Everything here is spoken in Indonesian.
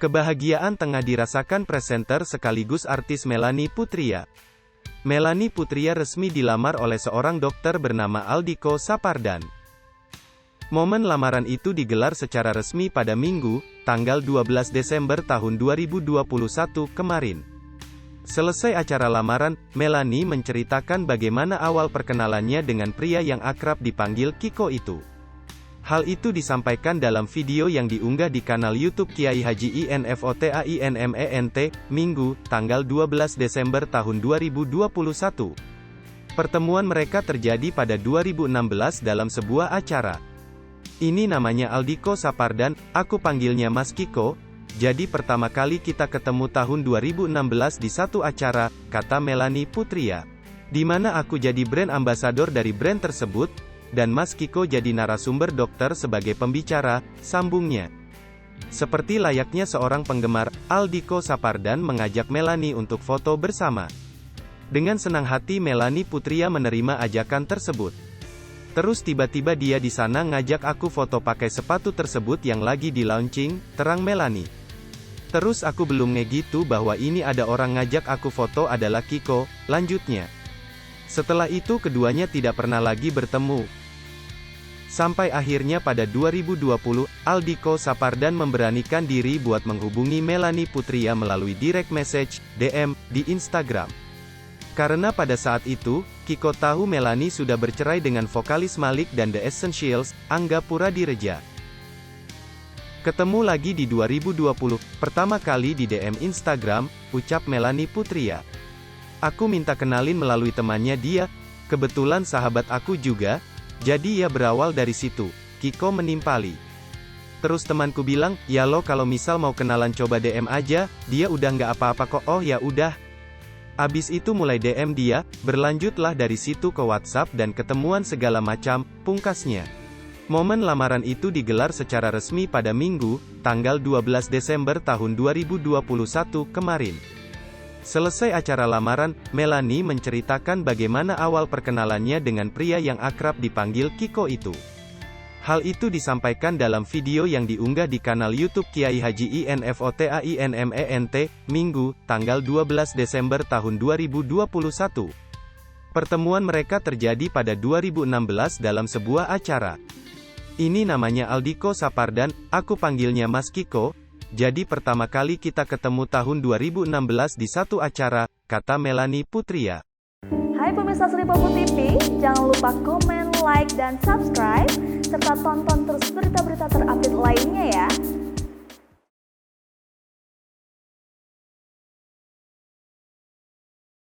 Kebahagiaan tengah dirasakan presenter sekaligus artis Melanie Putria. Melanie Putria resmi dilamar oleh seorang dokter bernama Aldiko Sapardan. Momen lamaran itu digelar secara resmi pada Minggu, tanggal 12 Desember tahun 2021 kemarin. Selesai acara lamaran, Melanie menceritakan bagaimana awal perkenalannya dengan pria yang akrab dipanggil Kiko itu. Hal itu disampaikan dalam video yang diunggah di kanal YouTube Kiai Haji Infotainement, Minggu, tanggal 12 Desember tahun 2021. Pertemuan mereka terjadi pada 2016 dalam sebuah acara. Ini namanya Aldiko Sapardan, aku panggilnya Mas Kiko. Jadi pertama kali kita ketemu tahun 2016 di satu acara, kata Melanie Putria. Di mana aku jadi brand ambassador dari brand tersebut, dan Mas Kiko jadi narasumber dokter sebagai pembicara, sambungnya. Seperti layaknya seorang penggemar, Aldiko Sapardan mengajak Melanie untuk foto bersama. Dengan senang hati Melanie Putria menerima ajakan tersebut. Terus tiba-tiba dia di sana ngajak aku foto pakai sepatu tersebut yang lagi di launching, terang Melanie. Terus aku belum ngegitu bahwa ini ada orang ngajak aku foto adalah Kiko, lanjutnya. Setelah itu keduanya tidak pernah lagi bertemu. Sampai akhirnya pada 2020, Aldiko Sapardan memberanikan diri buat menghubungi Melanie Putria melalui direct message, DM, di Instagram. Karena pada saat itu, Kiko tahu Melanie sudah bercerai dengan vokalis Malik dan The Essentials, Angga Puradiredja. Ketemu lagi di 2020, pertama kali di DM Instagram, ucap Melanie Putria. Aku minta kenalin melalui temannya dia, kebetulan sahabat aku juga, jadi ya berawal dari situ, Kiko menimpali. Terus temanku bilang, ya lo kalau misal mau kenalan coba DM aja, dia udah nggak apa-apa kok. Oh ya udah. Abis itu mulai DM dia, berlanjutlah dari situ ke WhatsApp dan ketemuan segala macam, pungkasnya. Momen lamaran itu digelar secara resmi pada Minggu, tanggal 12 Desember tahun 2021 kemarin. Selesai acara lamaran, Melanie menceritakan bagaimana awal perkenalannya dengan pria yang akrab dipanggil Kiko itu. Hal itu disampaikan dalam video yang diunggah di kanal YouTube Kiai Haji Infotainement, Minggu, tanggal 12 Desember tahun 2021. Pertemuan mereka terjadi pada 2016 dalam sebuah acara. Ini namanya Aldiko Sapardan, aku panggilnya Mas Kiko. Jadi pertama kali kita ketemu tahun 2016 di satu acara, kata Melanie Putria. Hai pemirsa Sri Popo TV, jangan lupa komen, like, dan subscribe, serta tonton terus berita-berita terupdate lainnya ya.